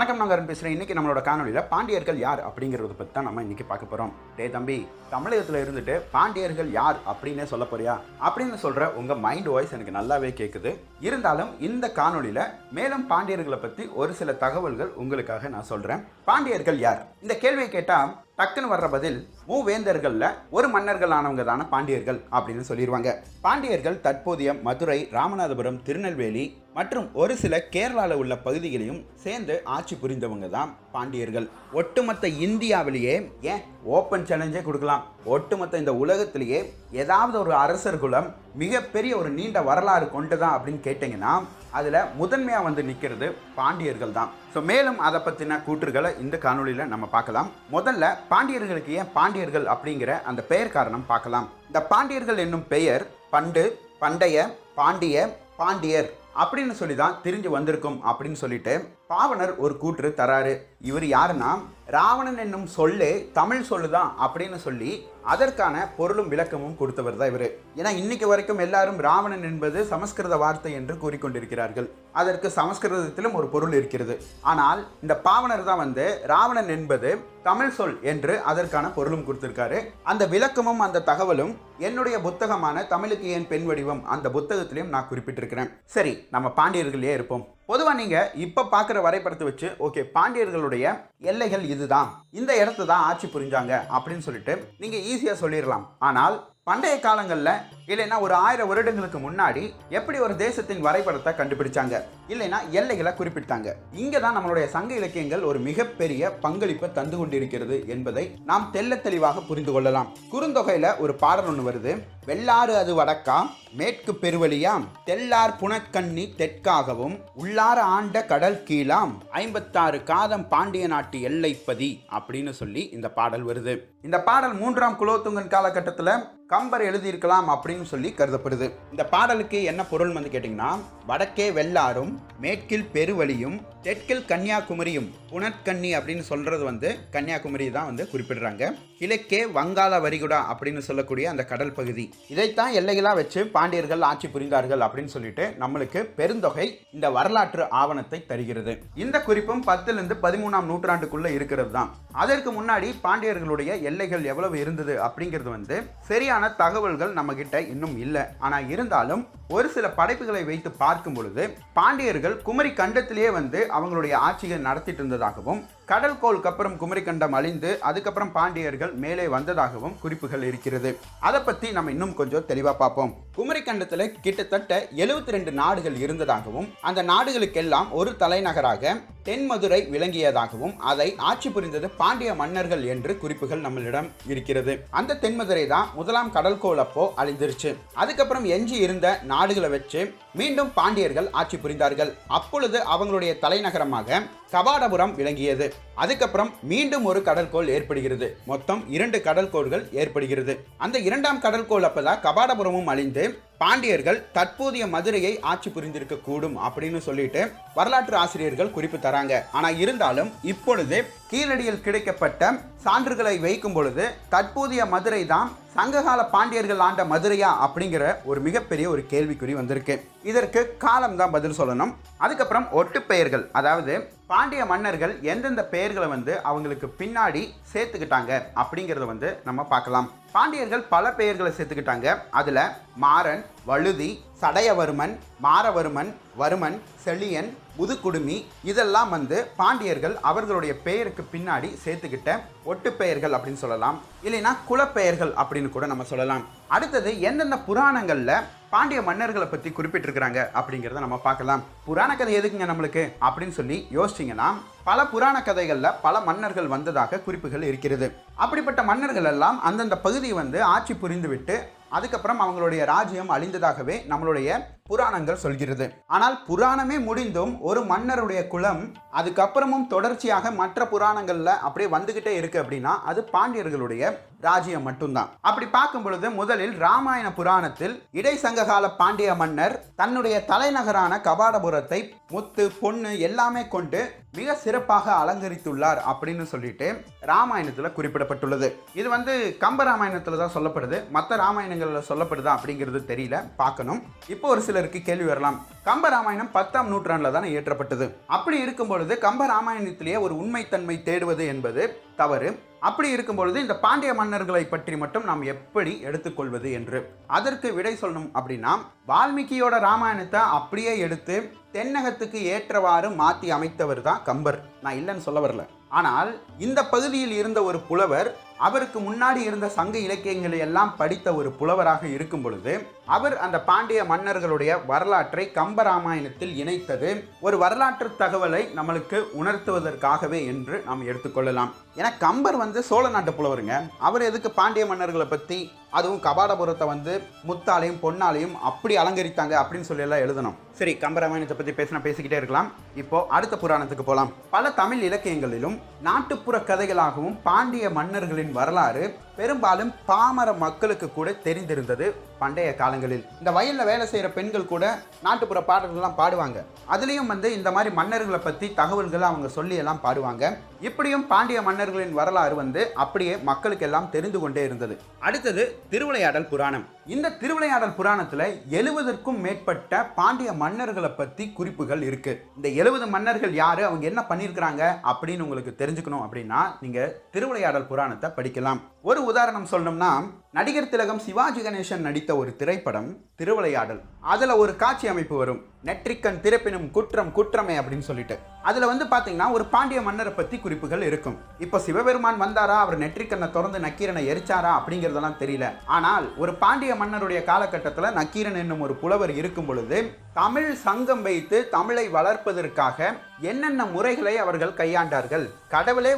வணக்கம், நாங்கள் அருண் பேசுகிறேன். இன்றைக்கி நம்மளோட காணொலியில் பாண்டியர்கள் யார் அப்படிங்கிறத பற்றி தான் நம்ம இன்றைக்கி பார்க்க போகிறோம். டே தம்பி, தமிழகத்தில் இருந்துட்டு பாண்டியர்கள் யார் அப்படின்னே சொல்ல போறியா அப்படின்னு சொல்கிற உங்கள் மைண்ட் வாய்ஸ் எனக்கு நல்லாவே கேட்குது. இருந்தாலும் இந்த காணொலியில் மேலும் பாண்டியர்களை பற்றி ஒரு சில தகவல்கள் உங்களுக்காக நான் சொல்கிறேன். பாண்டியர்கள் யார்? இந்த கேள்வியை கேட்டால் டக்குன்னு வர்ற பதில் மூவேந்தர்களில் ஒரு மன்னர்களானவங்க தானே பாண்டியர்கள் அப்படின்னு சொல்லிடுவாங்க. பாண்டியர்கள் தற்போதைய மதுரை, ராமநாதபுரம், திருநெல்வேலி மற்றும் ஒரு சில கேரளாவில் உள்ள பகுதிகளையும் சேர்ந்து ஆட்சி புரிந்தவங்க தான் பாண்டியர்கள். ஒட்டுமொத்த இந்தியாவிலேயே, ஏன் ஓப்பன் சேலஞ்சே கொடுக்கலாம், ஒட்டுமொத்த இந்த உலகத்திலேயே ஏதாவது ஒரு அரசர் குலம் மிகப்பெரிய ஒரு நீண்ட வரலாறு கொண்டு தான் அப்படின்னு கேட்டிங்கன்னா அதில் முதன்மையாக வந்து நிற்கிறது பாண்டியர்கள் தான். ஸோ மேலும் அதை பற்றின கூற்றுகளை இந்த காணொலியில் நம்ம பார்க்கலாம். முதல்ல பாண்டியர்களுக்கு ஏன் பாண்டியர்கள் அப்படிங்கிற அந்த பெயர் காரணம் பார்க்கலாம். இந்த பாண்டியர்கள் என்னும் பெயர் பண்டு, பண்டைய, பாண்டிய, பாண்டியர் அப்படின்னு சொல்லி தான் தெரிஞ்சு வந்திருக்கும் அப்படின்னு சொல்லிட்டு பாவனர் ஒரு கூற்று தராரு. இவர் யாருன்னா, ராவணன் என்னும் சொல்லே தமிழ் சொல்லுதான் அப்படின்னு சொல்லி அதற்கான பொருளும் விளக்கமும் கொடுத்தவர் தான் இவர். ஏன்னா இன்னைக்கு வரைக்கும் எல்லாரும் ராவணன் என்பது சமஸ்கிருத வார்த்தை என்று கூறிக்கொண்டிருக்கிறார்கள். அதற்கு சமஸ்கிருதத்திலும் ஒரு பொருள் இருக்கிறது. ஆனால் இந்த பாவனர் தான் வந்து ராவணன் என்பது தமிழ் சொல் என்று அதற்கான பொருளும் கொடுத்திருக்காரு. அந்த விளக்கமும் அந்த தகவலும் என்னுடைய புத்தகமான தமிழுக்கு ஏன் பெண் வடிவம் அந்த புத்தகத்திலையும் நான் குறிப்பிட்டிருக்கிறேன். சரி, நம்ம பாண்டியர்களே இருப்போம். பொதுவாக நீங்கள் இப்போ பார்க்குற வரைபடத்தை வச்சு ஓகே, பாண்டியர்களுடைய எல்லைகள் இதுதான், இந்த இடத்த தான் ஆட்சி புரிஞ்சாங்க அப்படின்னு சொல்லிட்டு நீங்கள் ஈஸியாக சொல்லிடலாம். ஆனால் பண்டைய காலங்களில் இல்லைன்னா ஒரு 1000 வருடங்களுக்கு முன்னாடி எப்படி ஒரு தேசத்தின் வரைபடத்தை கண்டுபிடிச்சாங்க, இல்லைன்னா எல்லைகளை குறிப்பிட்டாங்க. இங்கே தான் நம்மளுடைய சங்க இலக்கியங்கள் ஒரு மிகப்பெரிய பங்களிப்பை தந்து கொண்டிருக்கிறது என்பதை நாம் தெள்ள தெளிவாக புரிந்து கொள்ளலாம். குறுந்தொகையில் ஒரு பாடல் ஒன்று வருது. வெள்ளாறு அது வடக்கா, மேற்கு பெருவழியாம், தெல்லார் புனக்கண்ணி தெற்காகவும், உள்ளார ஆண்ட கடல் கீழாம், 56 காதம் பாண்டிய நாட்டு எல்லைப்பதி அப்படின்னு சொல்லி இந்த பாடல் வருது. இந்த பாடல் 3ஆம் குலோத்துங்கன் காலகட்டத்தில் கம்பர் எழுதியிருக்கலாம் அப்படின்னு சொல்லி கருதப்படுது. இந்த பாடலுக்கு என்ன பொருள் வந்து கேட்டிங்கன்னா, வடக்கே வெள்ளாரும், மேற்கில் பெருவழியும், தெற்கில் கன்னியாகுமரியும், புனற்கண்ணி அப்படின்னு சொல்கிறது வந்து கன்னியாகுமரி தான் வந்து குறிப்பிடுறாங்க. கிழக்கே வங்காள வரிகுடா அப்படின்னு சொல்லக்கூடிய அந்த கடல் பகுதி, இதைத்தான் எல்லைகளாக வச்சு பாண்டியர்கள் ஆட்சி புரிந்தார்கள் அப்படின்னு சொல்லிட்டு நம்மளுக்கு பெருந்தொகை இந்த வரலாற்று ஆவணத்தை தருகிறது. இந்த குறிப்பும் 10லிருந்து 13ஆம் நூற்றாண்டுக்குள்ள இருக்கிறது தான். அதற்கு முன்னாடி பாண்டியர்களுடைய எல்லைகள் எவ்வளவு இருந்தது அப்படிங்கிறது வந்து சரியான தகவல்கள் நம்ம கிட்ட இன்னும் இல்லை. ஆனால் இருந்தாலும் ஒரு சில படைப்புகளை வைத்து பார்க்கும் பொழுது பாண்டியர்கள் குமரி கண்டத்திலேயே வந்து அவங்களுடைய ஆட்சிகள் நடத்திட்டு இருந்ததாகவும், கடல் கோளுக்கு அப்புறம் குமரி கண்டம் அழிந்து அதுக்கப்புறம் பாண்டியர்கள் மேலே வந்ததாகவும் குறிப்புகள் இருக்கிறது. அதை பற்றி நம்ம இன்னும் கொஞ்சம் தெளிவாக பார்ப்போம். குமரி கண்டத்தில் கிட்டத்தட்ட 72 நாடுகள் இருந்ததாகவும், அந்த நாடுகளுக்கெல்லாம் ஒரு தலைநகராக தென்மதுரை விளங்கியதாகவும், அதை ஆட்சி புரிந்தது பாண்டிய மன்னர்கள் என்று குறிப்புகள் நம்மளிடம் இருக்கிறது. அந்த தென்மதுரை தான் முதலாம் கடல்கோள் அப்போ அழிந்துருச்சு. அதுக்கப்புறம் எஞ்சி இருந்த நாடுகளை வச்சு மீண்டும் பாண்டியர்கள் ஆட்சி புரிந்தார்கள். அப்பொழுது அவங்களுடைய தலைநகரமாக கபாடபுரம் விளங்கியது. அதுக்கப்புறம் மீண்டும் ஒரு கடல்கோள் ஏற்படுகிறது. மொத்தம் 2 கடல்கோள்கள் ஏற்படுகிறது. அந்த 2ஆம் கடல்கோள் அப்பதான் கபாடபுரமும் அழிந்து பாண்டியர்கள் தற்போதைய மதுரையை ஆட்சி புரிந்திருக்க கூடும் அப்படின்னு சொல்லிட்டு வரலாற்று ஆசிரியர்கள் குறிப்பு தராங்க. ஆனா இருந்தாலும் இப்பொழுது கீழடியில் கிடைக்கப்பட்ட சான்றுகளை வைக்கும் பொழுது தற்போதைய மதுரை தான் சங்ககால பாண்டியர்கள் ஆண்ட மதுரையா அப்படிங்கிற ஒரு மிகப்பெரிய ஒரு கேள்விக்குறி வந்திருக்கு. இதற்கு காலம் தான் பதில் சொல்லணும். அதுக்கப்புறம் ஒட்டு பெயர்கள், அதாவது பாண்டிய மன்னர்கள் எந்தெந்த பெயர்களை வந்து அவங்களுக்கு பின்னாடி சேர்த்துக்கிட்டாங்க அப்படிங்கிறத வந்து நம்ம பார்க்கலாம். பாண்டியர்கள் பல பெயர்களை சேர்த்துக்கிட்டாங்க. அதில் மாறன், வழுதி, சடையவர்மன், மாரவர்மன், வருமன், செழியன், முதுகுடுமி இதெல்லாம் வந்து பாண்டியர்கள் அவர்களுடைய பெயருக்கு பின்னாடி சேர்த்துக்கிட்ட ஒட்டு பெயர்கள் அப்படின்னு சொல்லலாம். இல்லைன்னா குலப்பெயர்கள் அப்படின்னு கூட நம்ம சொல்லலாம். அடுத்தது எந்தெந்த புராணங்களில் பாண்டிய மன்னர்களை பற்றி குறிப்பிட்டிருக்கிறாங்க அப்படிங்கிறத நம்ம பார்க்கலாம். புராண கதை எதுக்குங்க நம்மளுக்கு அப்படின்னு சொல்லி யோசிச்சிங்கன்னா, பல புராண கதைகளில் பல மன்னர்கள் வந்ததாக குறிப்புகள் இருக்கிறது. அப்படிப்பட்ட மன்னர்கள் எல்லாம் அந்தந்த பகுதியை வந்து ஆட்சி புரிந்துவிட்டு அதுக்கப்புறம் அவங்களுடைய ராஜ்யம் அழிந்ததாகவே நம்மளுடைய புராணங்கள் சொல்கிறது. ஆனால் புராணமே முடிந்தும் ஒரு மன்னருடைய குலம் அதுக்கப்புறமும் தொடர்ச்சியாக மற்ற புராணங்கள்ல அப்படியே வந்துகிட்டே இருக்கு அப்படின்னா அது பாண்டியர்களுடைய ராஜ்யம் மட்டும்தான். அப்படி பார்க்கும் பொழுது முதலில் ராமாயண புராணத்தில் இடைசங்ககால பாண்டிய மன்னர் தன்னுடைய தலைநகரான கபாடபுரத்தை முத்து, பொண்ணு எல்லாமே கொண்டு மிக சிறப்பாக அலங்கரித்துள்ளார் அப்படின்னு சொல்லிட்டு ராமாயணத்தில் குறிப்பிடப்பட்டுள்ளது. இது வந்து கம்ப ராமாயணத்தில் தான் சொல்லப்படுது. மற்ற ராமாயணங்களில் சொல்லப்படுதா அப்படிங்கிறது தெரியல, பார்க்கணும். இப்போ ஒரு சில சிலருக்கு கேள்வி வரலாம், கம்பராமாயணம் 10ஆம் நூற்றாண்டில் தானே இயற்றப்பட்டது. அப்படி இருக்கும் பொழுது கம்பராமாயணத்திலேயே ஒரு உண்மைத்தன்மை தேடுவது என்பது தவறு. அப்படி இருக்கும் பொழுது இந்த பாண்டிய மன்னர்களை பற்றி மட்டும் நாம் எப்படி எடுத்துக்கொள்வது என்று அதற்கு விடை சொல்லணும் அப்படின்னா, வால்மீகியோட ராமாயணத்தை அப்படியே எடுத்து தென்னகத்துக்கு ஏற்றவாறு மாற்றி அமைத்தவர் தான் கம்பர். நான் இல்லைன்னு சொல்ல வரல. ஆனால் இந்த பகுதியில் இருந்த ஒரு புலவர், அவருக்கு முன்னாடி இருந்த சங்க இலக்கியங்களை எல்லாம் படித்த ஒரு புலவராக இருக்கும் பொழுது அவர் அந்த பாண்டிய மன்னர்களுடைய வரலாற்றை கம்பராமாயணத்தில் இணைத்தது ஒரு வரலாற்று தகவலை நம்மளுக்கு உணர்த்துவதற்காகவே என்று நாம் எடுத்துக்கொள்ளலாம். ஏன்னா கம்பர் சோழ நாட்டு புலவருங்க. அவர் எதுக்கு பாண்டிய மன்னர்களை பற்றி, அதுவும் கபாடபுரத்தை முத்தாலையும் பொன்னாலையும் அப்படி அலங்கரித்தாங்க அப்படின்னு சொல்லி எல்லாம் எழுதணும். சரி, கம்பராமாயணத்தை பற்றி பேசிக்கிட்டே இருக்கலாம். இப்போ அடுத்த புராணத்துக்கு போகலாம். பல தமிழ் இலக்கியங்களிலும் நாட்டுப்புற கதைகளாகவும் பாண்டிய மன்னர்களின் வரலாறு பெரும்பாலும் பாமர மக்களுக்கு கூட தெரிந்திருந்தது. பண்டைய காலங்களில் இந்த வயலில் வேலை செய்கிற பெண்கள் கூட நாட்டுப்புற பாடல்கள்லாம் பாடுவாங்க. அதுலேயும் இந்த மாதிரி மன்னர்களை பற்றி தகவல்களை அவங்க சொல்லி எல்லாம் பாடுவாங்க. இப்படியும் பாண்டிய மன்னர்களின் வரலாறு அப்படியே மக்களுக்கு எல்லாம் தெரிந்து கொண்டே இருந்தது. அடுத்தது திருவிளையாடல் புராணம். இந்த திருவிளையாடல் புராணத்தில் 70க்கும் மேற்பட்ட பாண்டிய மன்னர்களை பற்றி குறிப்புகள் இருக்கு. இந்த 70 மன்னர்கள் யாரு, அவங்க என்ன பண்ணியிருக்கிறாங்க அப்படின்னு உங்களுக்கு தெரிஞ்சுக்கணும் அப்படின்னா நீங்க திருவிளையாடல் புராணத்தை படிக்கலாம். ஒரு உதாரணம் சொல்லணும்னா, நடிகர் திலகம் சிவாஜி கணேசன் நடித்த ஒரு திரைப்படம் திருவிளையாடல். அதுல ஒரு காட்சி அமைப்பு வரும், நெற்றிக்கண் திறப்பினும் குற்றம் குற்றமே அப்படின்னு சொல்லிட்டு. அதுல பாத்தீங்கன்னா ஒரு பாண்டிய மன்னரை பத்தி குறிப்புகள் இருக்கும். இப்போ சிவபெருமான் வந்தாரா, அவர் நெற்றிக்கண்ணை திறந்து நக்கீரனை எரிச்சாரா அப்படிங்கிறதெல்லாம் தெரியல. ஆனால் ஒரு பாண்டிய மன்னருடைய காலகட்டத்தில் நக்கீரன் என்னும் ஒரு புலவர் இருக்கும் பொழுது தமிழ் சங்கம் வைத்து தமிழை வளர்ப்பதற்காக என்னென்ன முறைகளை அவர்கள் கையாண்டார்கள். கடவுளே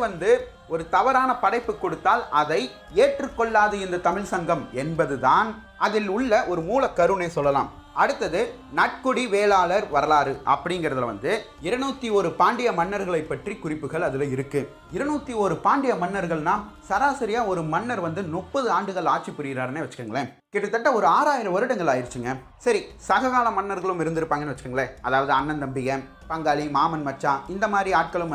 ஒரு தவறான படைப்பு கொடுத்தால் அதை ஏற்றுக்கொள்ளாது இந்த தமிழ் சங்கம் என்பதுதான் அதில் உள்ள ஒரு மூல கருணை சொல்லலாம். அடுத்தது நட்குடி வேளாளர் வரலாறு அப்படிங்கிறதுல 201 பாண்டிய மன்னர்களை பற்றி குறிப்புகள் அதுல இருக்கு. 201 பாண்டிய மன்னர்கள்னா சராசரியா ஒரு மன்னர் 30 ஆண்டுகள் ஆட்சி புரிகிறாருன்னு வச்சுக்கோங்களேன். கிட்டத்தட்ட ஒரு 6000 வருடங்கள் ஆயிடுச்சுங்க. சரி, சககால மன்னர்களும் இருந்திருப்பாங்கன்னு வச்சுக்கோங்களேன். அதாவது அண்ணன் தம்பிக, பங்காளி, மாமன் மச்சான், இந்த மாதிரி ஆட்களும்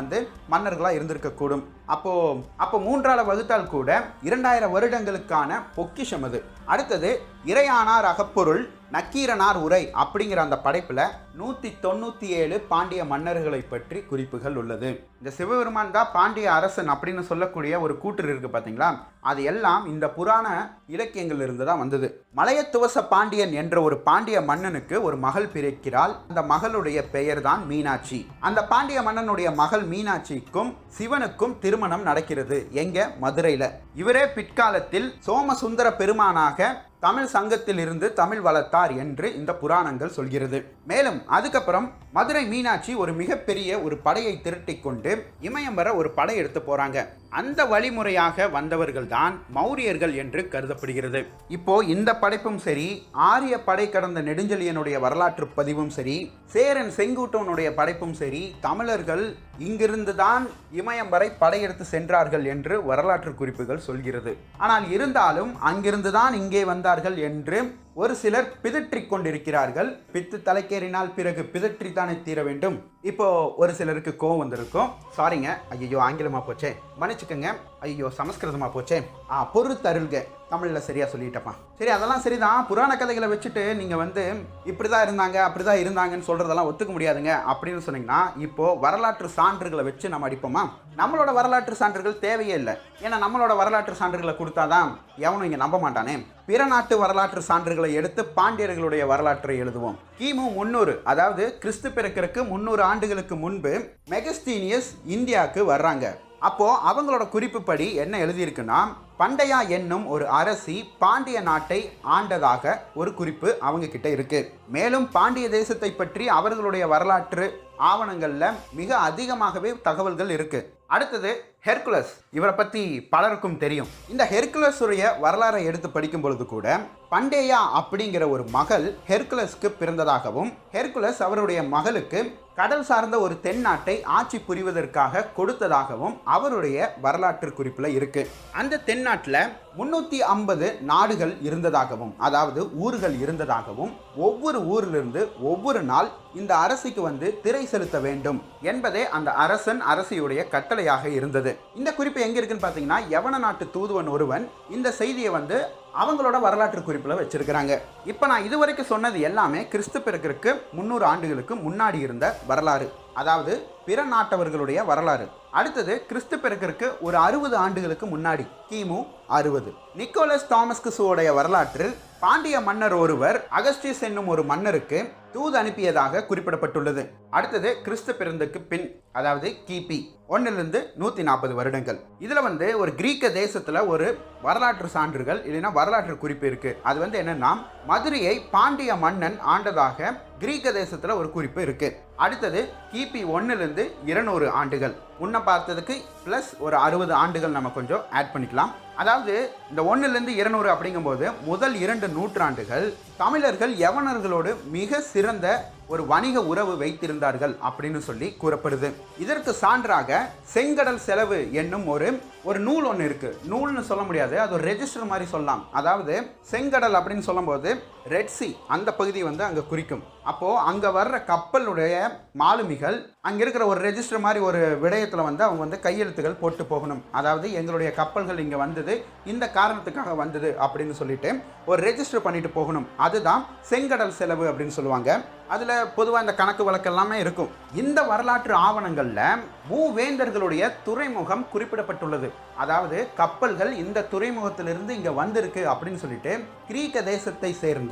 மன்னர்களாக இருந்திருக்க கூடும். அப்போ 3ஆல் வகுத்தால் கூட 2000 வருடங்களுக்கான பொக்கிஷம் அது. அடுத்தது இறையானார் அகப்பொருள் நக்கீரனார் உரை அப்படிங்கிற அந்த படைப்புல 197 பாண்டிய மன்னர்களை பற்றி குறிப்புகள் உள்ளது. இந்த சிவபெருமான் தான் பாண்டிய அரசன் அப்படின்னு சொல்லக்கூடிய ஒரு கூற்று இருக்கு பாத்தீங்களா, அது எல்லாம் இந்த புராண இலக்கியங்கள் இருந்து தான் வந்தது. மலையத்துவச பாண்டியன் என்ற ஒரு பாண்டிய மன்னனுக்கு ஒரு மகள் பிறக்கிறாள். அந்த மகளுடைய பெயர் தான் மீனாட்சி. அந்த பாண்டிய மன்னனுடைய மகள் மீனாட்சிக்கும் சிவனுக்கும் திருமணம் நடக்கிறது. எங்க? மதுரையில. இவரே பிற்காலத்தில் சோமசுந்தர பெருமானாக தமிழ் சங்கத்தில் இருந்து தமிழ் வளர்த்தார் என்று இந்த புராணங்கள் சொல்கிறது. மேலும் அதுக்கப்புறம் மதுரை மீனாட்சி ஒரு மிகப்பெரிய ஒரு படையை திரட்டி கொண்டு இமயம் வர ஒரு படை எடுத்து போறாங்க. அந்த வழிமுறையாக வந்தவர்கள் தான் மௌரியர்கள் என்று கருதப்படுகிறது. இப்போ இந்த படைப்பும் சரி, ஆரிய படை கடந்த நெடுஞ்செழியனுடைய வரலாற்று பதிவும் சரி, சேரன் செங்குட்டுவனுடைய படைப்பும் சரி, தமிழர்கள் இங்கிருந்து தான் இமயம் வரை படையெடுத்து சென்றார்கள் என்று வரலாற்று குறிப்புகள் சொல்கிறது. ஆனால் இருந்தாலும் அங்கிருந்து தான் இங்கே வந்தார்கள் என்று ஒரு சிலர் பிதற்றிக் கொண்டிருக்கிறார்கள். பித்து தலைக்கேறினால் பிறகு பிதற்றித்தானே தீர வேண்டும். இப்போ ஒரு சிலருக்கு கோவம் வந்திருக்கும். சாரிங்க, ஐயோ ஆங்கிலமா போச்சே, மன்னிச்சுக்கங்க, ஐயோ சமஸ்கிருதமா போச்சே, பொறுத்தருள்க, தமிழ்ல சரியா சொல்லிட்டப்பா. சரி, அதெல்லாம் சரிதான். புராண கதைகளை வச்சுட்டு நீங்க இப்படிதான் இருந்தாங்க அப்படிதான் இருந்தாங்கன்னு சொல்றதெல்லாம் ஒத்துக்க முடியாதுங்க அப்படின்னு சொன்னீங்கன்னா, இப்போ வரலாற்று சான்றுகளை வச்சு நம்ம அடிப்போமா? நம்மளோட வரலாற்று சான்றுகள் தேவையே இல்லை. ஏன்னா நம்மளோட வரலாற்று சான்றுகளை கொடுத்தாதான் எவனும் இங்க நம்ப மாட்டானே. பிற நாட்டு வரலாற்று சான்றுகளை எடுத்து பாண்டியர்களுடைய வரலாற்றை எழுதுவோம். கிமு 300, அதாவது கிறிஸ்து பிறக்கிறதுக்கு 300 ஆண்டுகளுக்கு முன்பு மெகஸ்தீனியஸ் இந்தியாவுக்கு வர்றாங்க. அப்போ அவங்களோட குறிப்புப்படி என்ன எழுதியிருக்குன்னா, பண்டையா என்னும் ஒரு அரசி பாண்டிய நாட்டை ஆண்டதாக ஒரு குறிப்பு அவங்க கிட்ட இருக்கு. மேலும் பாண்டிய தேசத்தை பற்றி அவர்களுடைய வரலாற்று ஆவணங்கள்ல மிக அதிகமாகவே தகவல்கள் இருக்கு. அடுத்தது ஹெர்குலஸ். இவரை பற்றி பலருக்கும் தெரியும். இந்த ஹெர்குலஸ் உடைய வரலாறை எடுத்து படிக்கும் பொழுது கூட பண்டேயா அப்படிங்கிற ஒரு மகள் ஹெர்குலஸ்க்கு பிறந்ததாகவும், ஹெர்குலஸ் அவருடைய மகளுக்கு கடல் சார்ந்த ஒரு தென்னாட்டை ஆட்சி புரிவதற்காக கொடுத்ததாகவும் அவருடைய வரலாற்று குறிப்பில் இருக்கு. அந்த தென்னாட்டில் 350 நாடுகள் இருந்ததாகவும், அதாவது ஊர்கள் இருந்ததாகவும், ஒவ்வொரு ஊரிலிருந்து ஒவ்வொரு நாள் இந்த அரசிக்கு திரை செலுத்த வேண்டும் என்பதே அந்த அரசன் அரசியுடைய கட்டளையாக இருந்தது. குறிப்பிடப்படுது. இந்த குறிப்பு எங்க இருக்குன்னு பாத்தீங்கன்னா, யவன நாட்டு தூதுவன் ஒருவன் இந்த செய்தியை வந்து அவங்களோட வரலாற்று குறிப்பில் வச்சிருக்கிறாங்க. இப்போ நான் இதுவரைக்கும் சொன்னது எல்லாமே கிறிஸ்து பிறகுக்கு 300 ஆண்டுகளுக்கு முன்னாடி இருந்த வரலாறு, அதாவது பிற நாட்டவர்களுடைய வரலாறு. அடுத்தது கிறிஸ்து பிறகுக்கு ஒரு 60 ஆண்டுகளுக்கு முன்னாடி, கிமு 60, நிக்கோலஸ் தாமஸ்குடைய வரலாற்றில் பாண்டிய மன்னர் ஒருவர் அகஸ்டியஸ் என்னும் ஒரு மன்னருக்கு தூது அனுப்பியதாக குறிப்பிடப்பட்டுள்ளது. அடுத்தது கிறிஸ்து பிறந்ததுக்கு பின், அதாவது கிபி 1லிருந்து 140 வருடங்கள். இதுல வந்து ஒரு கிரீக்க தேசத்துல ஒரு வரலாற்று சான்றுகள் இல்லைன்னா வரலாற்று குறிப்பு இருக்கு. அது வந்து என்னன்னா, மதுரையை பாண்டிய மன்னன் ஆண்டதாக கிரீக்க தேசத்துல ஒரு குறிப்பு இருக்கு. அடுத்தது கிபி 1லிருந்து 200 ஆண்டுகள், முன்ன பார்த்ததுக்கு பிளஸ் ஒரு 60 ஆண்டுகள் நம்ம கொஞ்சம் ஆட் பண்ணிக்கலாம். அதாவது இந்த 1லிருந்து 200 அப்படிங்கும்போது முதல் 2 நூற்றாண்டுகள் தமிழர்கள் யவனர்களோடு மிக சிறந்த ஒரு வணிக உறவு வைத்திருந்தார்கள் அப்படின்னு சொல்லி கூறப்படுது. இதற்கு சான்றாக செங்கடல் செலவு என்னும் ஒரு நூல் ஒன்று இருக்கு. நூல்னு சொல்ல முடியாது, அது ஒரு ரெஜிஸ்டர் மாதிரி சொல்லலாம். அதாவது செங்கடல் அப்படின்னு சொல்லும்போது ரெட் சி அந்த பகுதி வந்து அங்கே குறிக்கும். அப்போ அங்கே வர்ற கப்பலுடைய மாலுமிகள் அங்கே இருக்கிற ஒரு ரெஜிஸ்டர் மாதிரி ஒரு விடயத்தில் வந்து அவங்க வந்து கையெழுத்துகள் போட்டு போகணும். அதாவது எங்களுடைய கப்பல்கள் இங்கே வந்தது, இந்த காரணத்துக்காக வந்தது அப்படின்னு சொல்லிட்டு ஒரு ரெஜிஸ்டர் பண்ணிட்டு போகணும். அதுதான் செங்கடல் செலவு அப்படின்னு சொல்லுவாங்க. அதில் பொதுவாக இந்த கணக்கு வழக்கு எல்லாமே இருக்கும். இந்த வரலாற்று ஆவணங்களில் மூவேந்தர்களுடைய துறைமுகம் குறிப்பிடப்பட்டுள்ளது. அதாவது கப்பல்கள் இந்த துறைமுகத்திலிருந்து இங்கே வந்திருக்கு அப்படின்னு சொல்லிட்டு கிரீக்க தேசத்தை சேர்ந்த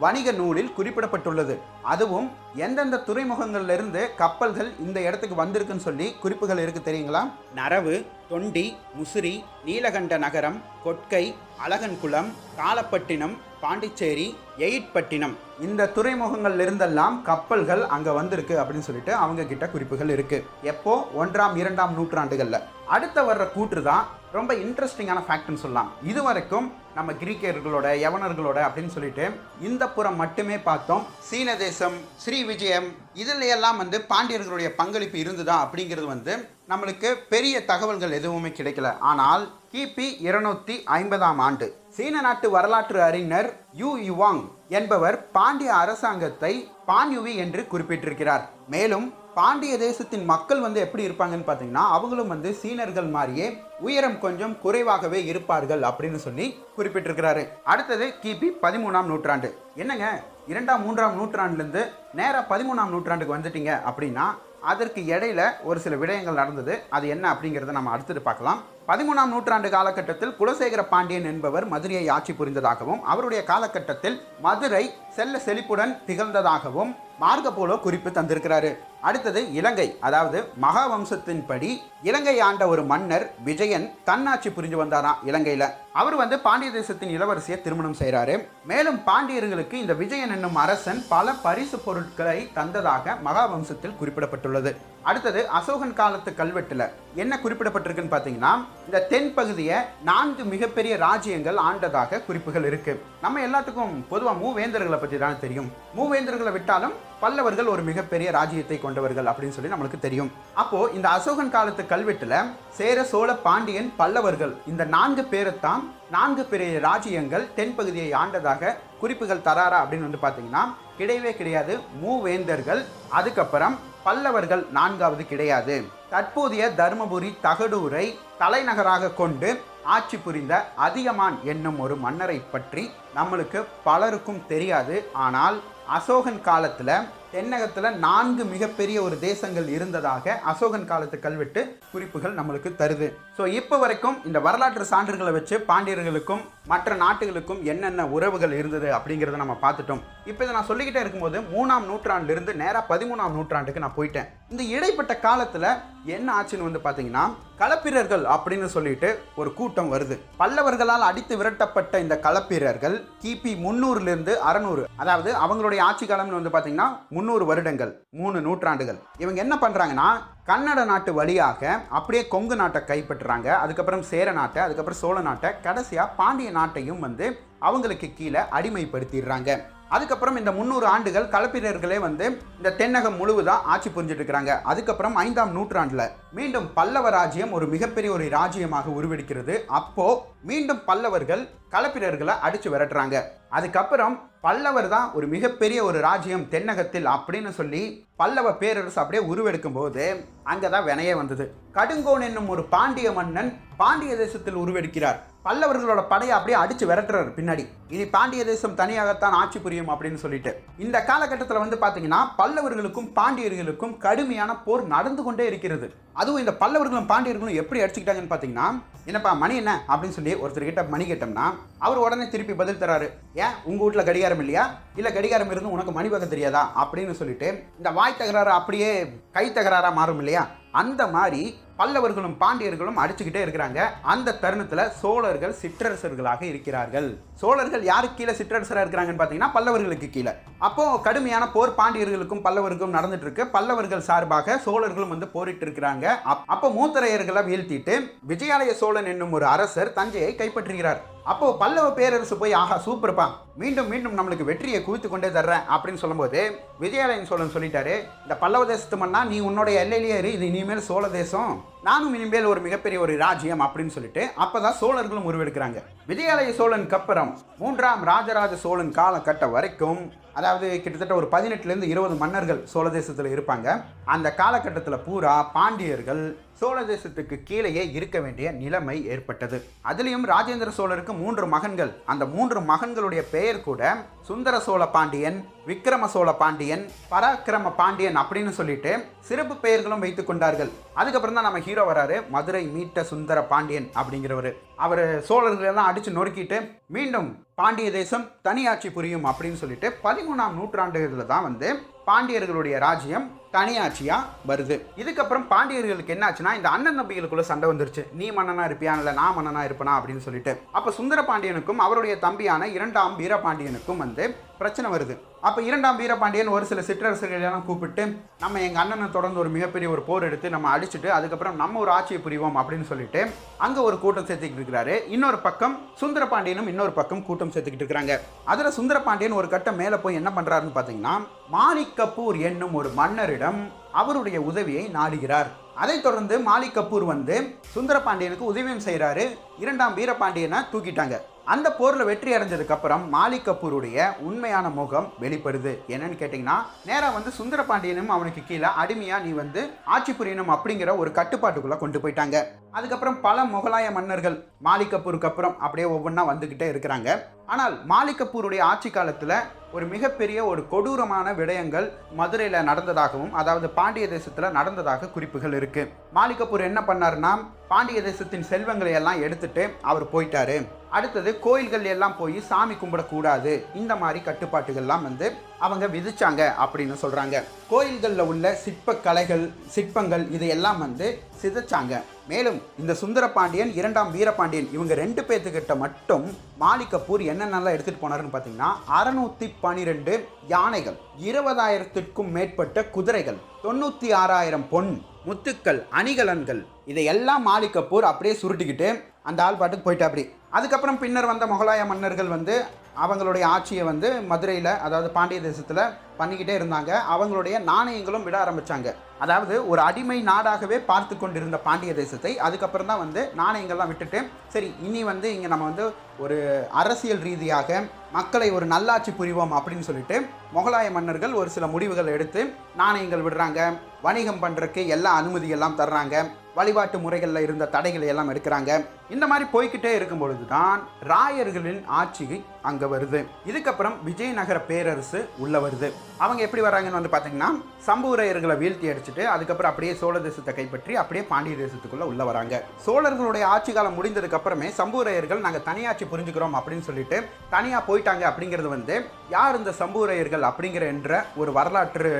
வணிக நூலில் குறிப்பிடப்பட்டுள்ளது. அதுவும் எந்தெந்த துறைமுகங்கள்ல இருந்து கப்பல்கள் இந்த இடத்துக்கு வந்திருக்குன்னு சொல்லி குறிப்புகள் இருக்கு தெரியுங்களா? நரவு, தொண்டி, முசிறி, நீலகண்ட நகரம், கொட்கை, அழகன்குளம், காலப்பட்டினம், பாண்டிச்சேரி, எயிட்பட்டினம், இந்த துறைமுகங்கள்ல இருந்தெல்லாம் கப்பல்கள் அங்க வந்திருக்கு அப்படின்னு சொல்லிட்டு அவங்க கிட்ட குறிப்புகள் இருக்கு. எப்போ 1ஆம் 2ஆம் நூற்றாண்டுகள்ல. அடுத்த வர்ற கூற்று தான் ரொம்ப இன்ட்ரெஸ்டிங்கான ஃபேக்ட்னு சொல்லலாம். இதுவரைக்கும் நம்ம கிரீக்கர்களோட யவனர்களோட அப்படின்னு சொல்லிட்டு இந்த புறம் மட்டுமே பார்த்தோம். சீன தேசம், ஸ்ரீ விஜயம், இதுல எல்லாம் வந்து பாண்டியர்களுடைய பங்களிப்பு இருந்துதா அப்படிங்கிறது வந்து நம்மளுக்கு பெரிய தகவல்கள் எதுவுமே கிடைக்கல. ஆனால் கிபி 250ஆம் ஆண்டு சீன நாட்டு வரலாற்று அறிஞர் யூ யுவாங் என்பவர் பாண்டிய அரசாங்கத்தை பான்யுவி என்று குறிப்பிட்டிருக்கிறார். மேலும் பாண்டிய தேசத்தின் மக்கள் வந்து எப்படி இருப்பாங்கன்னு பார்த்தீங்கன்னா, அவங்களும் வந்து சீனர்கள் மாதிரியே உயரம் கொஞ்சம் குறைவாகவே இருப்பார்கள் அப்படின்னு சொல்லி குறிப்பிட்டிருக்கிறாரு. அடுத்தது கிபி 13ஆம் நூற்றாண்டு. என்னங்க 2ஆம் 3ஆம் நூற்றாண்டுலேருந்து நேராக 13ஆம் நூற்றாண்டுக்கு வந்துட்டீங்க அப்படின்னா, அதற்கு இடையில ஒரு சில விடயங்கள் நடந்தது. அது என்ன அப்படிங்கிறத நம்ம அடுத்தது பார்க்கலாம். 13ஆம் நூற்றாண்டு காலகட்டத்தில் குலசேகர பாண்டியன் என்பவர் மதுரையை ஆட்சி புரிந்ததாகவும், அவருடைய காலகட்டத்தில் மதுரை செல்ல செழிப்புடன் திகழ்ந்ததாகவும் மார்கபோலோ குறிப்பு தந்திருக்கிறாரு. அடுத்தது இலங்கை, அதாவது மகாவம்சத்தின்படி இலங்கை ஆண்ட ஒரு மன்னர் விஜயன் தன்னாட்சி புரிஞ்சு வந்தாராம் இலங்கையில. அவர் வந்து பாண்டிய தேசத்தின் இளவரசியை திருமணம் செய்கிறாரு. மேலும் பாண்டியர்களுக்கு இந்த விஜயன் என்னும் அரசன் பல பரிசு பொருட்களை தந்ததாக மகாவம்சத்தில் குறிப்பிடப்பட்டுள்ளது. அடுத்தது அசோகன் காலத்து கல்வெட்டுல என்ன குறிப்பிடப்பட்டிருக்குன்னு பார்த்தீங்கன்னா, இந்த தென் பகுதியை 4 மிகப்பெரிய ராஜ்யங்கள் ஆண்டதாக குறிப்புகள் இருக்கு. நம்ம எல்லாத்துக்கும் பொதுவாக மூவேந்தர்களை பற்றி தானே தெரியும். மூவேந்தர்களை விட்டாலும் பல்லவர்கள் ஒரு மிகப்பெரிய ராஜ்யத்தை கொண்டவர்கள் அப்படின்னு சொல்லி நம்மளுக்கு தெரியும். அப்போ இந்த அசோகன் காலத்து கல்வெட்டுல சேர, சோழ, பாண்டியன், பல்லவர்கள் இந்த 4 பேரைத்தான் 4 பெரிய ராஜ்யங்கள் தென்பகுதியை ஆண்டதாக குறிப்புகள் தராரா அப்படின்னு வந்து பார்த்தீங்கன்னா கிடையவே கிடையாது. மூவேந்தர்கள், அதுக்கப்புறம் பல்லவர்கள் 4வது கிடையாது. தற்போதைய தருமபுரி தகடூரை தலைநகராக கொண்டு ஆட்சி புரிந்த அதியமான் என்னும் ஒரு மன்னரை பற்றி நம்மளுக்கு பலருக்கும் தெரியாது. ஆனால் அசோகன் காலத்துல தென்னகத்துல 4 மிகப்பெரிய ஒரு தேசங்கள் இருந்ததாக அசோகன் காலத்து கல்வெட்டு குறிப்புகள் நம்மளுக்கு தருது. ஸோ இப்போ வரைக்கும் இந்த வரலாற்று சான்றுகளை வச்சு பாண்டியர்களுக்கும் மற்ற நாட்டுகளுக்கும் என்னென்ன உறவுகள் இருந்தது அப்படிங்கிறத நம்ம பார்த்துட்டோம். இப்போ இதை நான் சொல்லிக்கிட்டே இருக்கும்போது 3ஆம் நூற்றாண்டிலிருந்து நேராக 13ஆம் நூற்றாண்டுக்கு நான் போயிட்டேன். இந்த இடைப்பட்ட காலத்தில் என்ன ஆச்சுன்னு வந்து பார்த்தீங்கன்னா, களப்பிரர்கள் அப்படின்னு சொல்லிட்டு ஒரு கூட்டம் வருது. பல்லவர்களால் அடித்து விரட்டப்பட்ட இந்த களப்பிரர்கள் கிபி 300லிருந்து 600, அதாவது அவங்களுடைய ஆட்சி காலம்னு வந்து பார்த்தீங்கன்னா 300 வருடங்கள், 3 நூற்றாண்டுகள். இவங்க என்ன பண்ணுறாங்கன்னா, கன்னட நாட்டு வழியாக அப்படியே கொங்கு நாட்டை கைப்பற்றுறாங்க. அதுக்கப்புறம் சேர நாட்டை, அதுக்கப்புறம் சோழ நாட்டை, கடைசியாக பாண்டிய நாட்டையும் வந்து அவங்களுக்கு கீழே அடிமைப்படுத்திடுறாங்க. அதுக்கப்புறம் இந்த 300 ஆண்டுகள் களப்பிரர்களே வந்து இந்த தென்னகம் முழுவதும் ஆட்சி புரிஞ்சிட்டு இருக்கிறாங்க. அதுக்கப்புறம் 5ஆம் நூற்றாண்டுல மீண்டும் பல்லவ ராஜ்யம் ஒரு மிகப்பெரிய ஒரு ராஜ்யமாக உருவெடுக்கிறது. அப்போ மீண்டும் பல்லவர்கள் களப்பிரர்களை அடிச்சு விரட்டுறாங்க. அதுக்கப்புறம் பல்லவர் தான் ஒரு மிகப்பெரிய ஒரு ராஜ்யம் தென்னகத்தில் அப்படின்னு சொல்லி பல்லவ பேரரசு அப்படியே உருவெடுக்கும் போது அங்கதான் வினையே வந்தது. கடுங்கோன் என்னும் ஒரு பாண்டிய மன்னன் பாண்டிய தேசத்தில் உருவெடுக்கிறார். பல்லவர்களோட படையை அப்படியே அடிச்சு விரட்டுறாரு பின்னாடி. இனி பாண்டிய தேசம் தனியாகத்தான் ஆட்சி புரியும் அப்படின்னு சொல்லிட்டு இந்த காலகட்டத்தில் வந்து பாத்தீங்கன்னா பல்லவர்களுக்கும் பாண்டியர்களுக்கும் கடுமையான போர் நடந்து கொண்டே இருக்கிறது. அதுவும் இந்த பல்லவர்களும் பாண்டியர்களும் எப்படி அடிச்சுக்கிட்டாங்கன்னு பாத்தீங்கன்னா, என்னப்பா மணி என்ன அப்படின்னு சொல்லி ஒருத்தர்கிட்ட மணி கேட்டோம்னா அவர் உடனே திருப்பி பதில் தராரு, ஏன் உங்க வீட்டுல கடிகாரம் இல்லையா, இல்ல கடிகாரம் இருந்து உனக்கு மணி பார்க்க தெரியாதா அப்படின்னு சொல்லிட்டு இந்த வாய் தகராறு அப்படியே கை தகராறா மாறும் இல்லையா, அந்த மாதிரி பல்லவர்களும் பாண்டியர்களும் அடிச்சுக்கிட்டே இருக்கிறாங்க. அந்த தருணத்துல சோழர்கள் சிற்றரசர்களாக இருக்கிறார்கள். சோழர்கள் யாருக்கு கீழே சிற்றரசராக இருக்கிறாங்கன்னு பார்த்தீங்கன்னா பல்லவர்களுக்கு கீழே. அப்போ கடுமையான போர் பாண்டியர்களுக்கும் பல்லவர்களுக்கும் நடந்துட்டு இருக்கு. பல்லவர்கள் சார்பாக சோழர்களும் வந்து போரிட்டு இருக்கிறாங்க. அப்போ மூத்தரையர்களை வீழ்த்திட்டு விஜயாலய சோழன் என்னும் ஒரு அரசர் தஞ்சையை கைப்பற்றுகிறார். அப்போ பல்லவ பேரரசு போய் ஆஹா சூப்பர்ப்பா, மீண்டும் மீண்டும் நம்மளுக்கு வெற்றியை குவித்து கொண்டே தர்றேன் அப்படின்னு சொல்லும்போது விஜயாலயன் சோழன் சொல்லிட்டாரு, இந்த பல்லவ தேசத்து மன்னா நீ உன்னோட எல்லையிலேயே இரு, இது இனிமேல் சோழ தேசம், நானும் இனிமேல் ஒரு மிகப்பெரிய ஒரு ராஜ்யம் அப்படின்னு சொல்லிட்டு அப்பதான் சோழர்களும் உருவெடுக்கிறாங்க. விஜயாலய சோழனுக்கு அப்புறம் 3ஆம் ராஜராஜ சோழன் காலகட்டம் வரைக்கும், அதாவது கிட்டத்தட்ட ஒரு 18லேருந்து 20 மன்னர்கள் சோழ தேசத்தில் இருப்பாங்க. அந்த காலகட்டத்தில் பூரா பாண்டியர்கள் சோழ தேசத்துக்கு கீழேயே இருக்க வேண்டிய நிலைமை ஏற்பட்டது. அதுலேயும் ராஜேந்திர சோழருக்கு 3 மகன்கள். அந்த 3 மகன்களுடைய பெயர் கூட சுந்தர சோழ பாண்டியன், விக்ரம சோழ பாண்டியன், பராக்கிரம பாண்டியன் அப்படின்னு சொல்லிட்டு சிறப்பு பெயர்களும் வைத்துக் கொண்டார்கள். அதுக்கப்புறம் தான் நம்ம ஹீரோ வராரு, மதுரை மீட்ட சுந்தர பாண்டியன் அப்படிங்கிறவர். அவர் சோழர்கள் எல்லாம் அடிச்சு நொறுக்கிட்டு மீண்டும் பாண்டிய தேசம் தனியாட்சி புரியும் அப்படின்னு சொல்லிட்டு 13ஆம் நூற்றாண்டுகளில் தான் வந்து பாண்டியர்களுடைய ராஜ்யம் தனியாட்சியா வருது. இதுக்கப்புறம் பாண்டியர்களுக்கு என்ன ஆச்சுன்னா, இந்த அண்ணன் தம்பிகளுக்குள்ள சண்டை வந்துருச்சு. நீ மன்னனா இருப்பியா இல்ல நான் மன்னனா இருப்பனா அப்படின்னு சொல்லிட்டு. அப்ப சுந்தர பாண்டியனுக்கும் அவருடைய தம்பியான 2ஆம் வீரபாண்டியனுக்கும் வந்து பிரச்சனை வருது. அப்ப 2ஆம் வீரபாண்டியன் ஒரு சில சிற்றரசர்கள் எல்லாம் கூப்பிட்டு, நம்ம எங்க அண்ணனை தொடர்ந்து ஒரு மிகப்பெரிய ஒரு போர் எடுத்து நம்ம அடிச்சுட்டு அதுக்கப்புறம் நம்ம ஒரு ஆட்சியை புரிவோம் அப்படின்னு சொல்லிட்டு அங்க ஒரு கூட்டம் சேர்த்துக்கிட்டு இருக்கிறாரு. இன்னொரு பக்கம் சுந்தர பாண்டியனும் இன்னொரு பக்கம் கூட்டம் சேர்த்துக்கிட்டு இருக்கிறாங்க. அதுல சுந்தர பாண்டியன் ஒரு கட்டம் மேல போய் என்ன பண்றாருன்னு பாத்தீங்கன்னா, மாலிக் கபூர் என்னும் ஒரு மன்னரிடம் அவருடைய உதவியை நாடுகிறார். அதைத் தொடர்ந்து மாலிக் கபூர் வந்து சுந்தர பாண்டியனுக்கு உதவியும் செய்யறாரு. 2ஆம் வீரபாண்டியனை தூக்கிட்டாங்க. அந்த போர்ல வெற்றி அடைஞ்சதுக்கு அப்புறம் மாலிக் கபூருடைய உண்மையான முகம் வெளிப்படுது. என்னன்னு கேட்டீங்கன்னா, நேரா வந்து சுந்தர பாண்டியனும் அவனுக்கு கீழே அடிமையா நீ வந்து ஆட்சி புரியணும் அப்படிங்கிற ஒரு கட்டுப்பாட்டுக்குள்ள கொண்டு போயிட்டாங்க. அதுக்கப்புறம் பல முகலாய மன்னர்கள் மாலிக் கபூருக்கு அப்புறம் அப்படியே ஒவ்வொன்றா வந்துகிட்டே இருக்கிறாங்க. ஆனால் மாலிக் கபூருடைய ஆட்சி காலத்துல ஒரு மிகப்பெரிய ஒரு கொடூரமான விடயங்கள் மதுரையில நடந்ததாகவும், அதாவது பாண்டிய தேசத்துல நடந்ததாக குறிப்புகள் இருக்கு. மாலிக் கபூர் என்ன பண்ணாருன்னா, பாண்டிய தேசத்தின் செல்வங்களை எல்லாம் எடுத்துட்டு அவர் போயிட்டாரு. அடுத்தது கோயில்கள் எல்லாம் போய் சாமி கும்பிடக்கூடாது, இந்த மாதிரி கட்டுப்பாட்டுகள்லாம் வந்து அவங்க விதிச்சாங்க அப்படின்னு சொல்றாங்க. கோயில்களில் உள்ள சிற்ப கலைகள் சிற்பங்கள் இதையெல்லாம் வந்து சிதைச்சாங்க. மேலும் இந்த சுந்தர பாண்டியன் 2ஆம் வீரபாண்டியன் இவங்க 2 பேர்த்துக்கிட்ட மட்டும் மாலிக் கபூர் என்னென்னலாம் எடுத்துட்டு போனாருன்னு பார்த்தீங்கன்னா, 612 யானைகள், 20,000க்கும் மேற்பட்ட குதிரைகள், 96,000 பொன் முத்துக்கள் அணிகலன்கள், இதையெல்லாம் மாலிக் கபூர் அப்படியே சுருட்டிக்கிட்டு அந்த ஆள் பாட்டுக்கு போயிட்டா. அப்படி அதுக்கப்புறம் பின்னர் வந்த முகலாய மன்னர்கள் வந்து அவங்களுடைய ஆட்சியை வந்து மதுரையில், அதாவது பாண்டிய தேசத்தில் பண்ணிக்கிட்டே இருந்தாங்க. அவங்களுடைய நாணயங்களும் விட ஆரம்பித்தாங்க. அதாவது ஒரு அடிமை நாடாகவே பார்த்து கொண்டிருந்த பாண்டிய தேசத்தை அதுக்கப்புறம் தான் வந்து நாணயங்கள்லாம் விட்டுட்டு, சரி இனி வந்து இங்கே நம்ம வந்து ஒரு அரசியல் ரீதியாக மக்களை ஒரு நல்லாட்சி புரிவோம் அப்படின்னு சொல்லிட்டு முகலாய மன்னர்கள் ஒரு சில முடிவுகள் எடுத்து நாணயங்கள் விடுறாங்க, வணிகம் பண்ணுறதுக்கு எல்லா அனுமதியெல்லாம் தர்றாங்க, வழிபாட்டு முறைகளில் இருந்த தடைகளை எல்லாம் எடுக்கிறாங்க. இந்த மாதிரி போய்கிட்டே இருக்கும் பொழுது தான் ராயர்களின் ஆட்சி அங்கே வருது. இதுக்கப்புறம் விஜயநகர பேரரசு உள்ள வருது. அவங்க எப்படி வராங்கன்னு வந்து பார்த்தீங்கன்னா, சம்புவரையர்களை வீழ்த்தி அடிச்சுட்டு அதுக்கப்புறம் அப்படியே சோழ தேசத்தை கைப்பற்றி அப்படியே பாண்டிய தேசத்துக்குள்ள உள்ள வராங்க. சோழர்களுடைய ஆட்சி காலம் முடிந்ததுக்கு அப்புறமே சம்புவரையர்கள் நாங்கள் தனியாட்சி புரிஞ்சுக்கிறோம் அப்படின்னு சொல்லிட்டு தனியாக போயிட்டாங்க. அப்படிங்கிறது வந்து யார் இந்த சம்புவரையர்கள் அப்படிங்கிற என்ற ஒரு வரலாற்று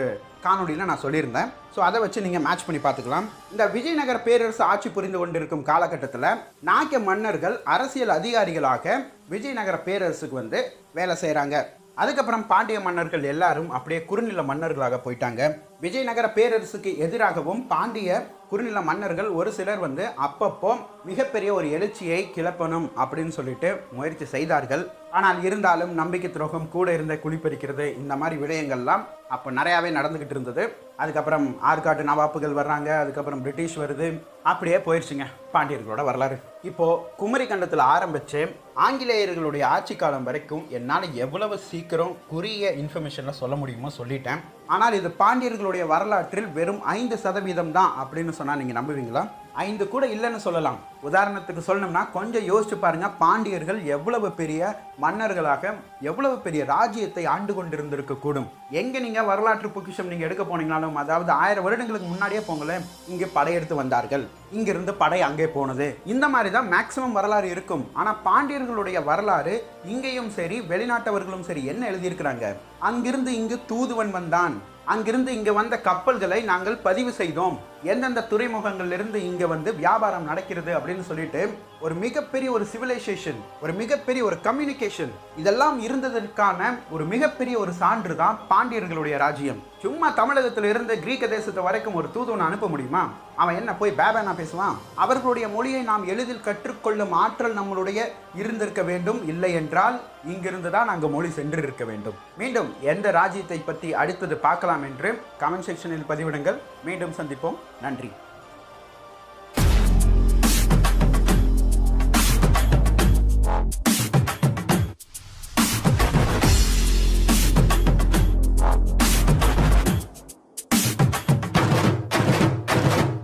காணொலியில் நான் சொல்லியிருந்தேன். ஸோ அதை வச்சு நீங்கள் மேட்ச் பண்ணி பார்த்துக்கலாம். இந்த விஜயநகர பேரரசு ஆட்சி புரிந்து கொண்டிருக்கும் காலகட்டத்தில் நாயக்க மன்னர்கள் அரசியல் அதிகாரிகளாக விஜயநகர பேரரசுக்கு வந்து வேலை செய்கிறாங்க. அதுக்கப்புறம் பாண்டிய மன்னர்கள் எல்லாரும் அப்படியே குறுநில மன்னர்களாக போயிட்டாங்க. விஜயநகர பேரரசுக்கு எதிராகவும் பாண்டிய குறுநில மன்னர்கள் ஒரு சிலர் வந்து அப்பப்போ மிகப்பெரிய ஒரு எழுச்சியை கிளப்பணும் அப்படின்னு சொல்லிட்டு முயற்சி செய்தார்கள். ஆனால் இருந்தாலும் நம்பிக்கை துரோகம், கூட இருந்த குழிப்பறிக்கிறது, இந்த மாதிரி விடயங்கள்லாம் அப்போ நிறையாவே நடந்துக்கிட்டு இருந்தது. அதுக்கப்புறம் ஆற்காட்டு நவாப்புகள் வர்றாங்க, அதுக்கப்புறம் பிரிட்டிஷ் வருது, அப்படியே போயிடுச்சுங்க பாண்டியர்களோட வரலாறு. இப்போ குமரி கண்டத்தில் ஆரம்பிச்சு ஆங்கிலேயர்களுடைய ஆட்சி காலம் வரைக்கும் என்னால் எவ்வளவு சீக்கிரம் குறுகிய இன்ஃபர்மேஷனில் சொல்ல முடியுமோ சொல்லிட்டேன். ஆனால் இது பாண்டியர்களுடைய வரலாற்றில் வெறும் 5% தான் அப்படின்னு சொன்னால் நீங்கள் நம்புவீங்களா? 5 கூட இல்லைன்னு சொல்லலாம். உதாரணத்துக்கு சொல்லணும்னா கொஞ்சம் யோசிச்சு பாருங்க, பாண்டியர்கள் எவ்வளவு பெரிய மன்னர்களாக, எவ்வளவு பெரிய ராஜ்யத்தை ஆண்டு கொண்டிருந்திருக்க கூடும். எங்க நீங்க வரலாற்று பொக்கிஷம் நீங்க எடுக்க போனீங்கனாலும், அதாவது 1000 வருடங்களுக்கு முன்னாடியே போங்களேன், இங்கே படையெடுத்து வந்தார்கள், இங்கிருந்து படை அங்கே போனது, இந்த மாதிரி தான் மேக்சிமம் வரலாறு இருக்கும். ஆனா பாண்டியர்களுடைய வரலாறு இங்கேயும் சரி வெளிநாட்டவர்களும் சரி என்ன எழுதியிருக்கிறாங்க, அங்கிருந்து இங்கு தூதுவன் வந்தான், அங்கிருந்து இங்க வந்த கப்பல்களை நாங்கள் பதிவு செய்தோம், எந்தெந்த துறைமுகங்களிலிருந்து இங்க வந்து வியாபாரம் நடக்கிறது அப்படின்னு சொல்லிட்டு ஒரு மிகப்பெரிய ஒரு சிவிலைசேஷன், ஒரு மிகப்பெரிய ஒரு கம்யூனிகேஷன், இதெல்லாம் இருந்ததற்கான ஒரு மிகப்பெரிய ஒரு சான்று தான் பாண்டியர்களுடைய ராஜ்யம். சும்மா தமிழகத்தில் இருந்து கிரீக்க தேசத்தை வரைக்கும் ஒரு தூதுவனை அனுப்ப முடியுமா? அவன் என்ன போய் பேபேனா பேசுவான்? அவர்களுடைய மொழியை நாம் எளிதில் கற்றுக்கொள்ளும் ஆற்றல் நம்மளுடைய இருந்திருக்க வேண்டும். இல்லை என்றால் இங்கிருந்து தான் நாங்கள் மொழி சென்று இருக்க வேண்டும். மீண்டும் எந்த ராஜ்யத்தை பற்றி அடுத்தது பார்க்கலாம் என்று கமெண்ட் செக்ஷனில் பதிவிடுங்கள். மீண்டும் சந்திப்போம். நன்றி.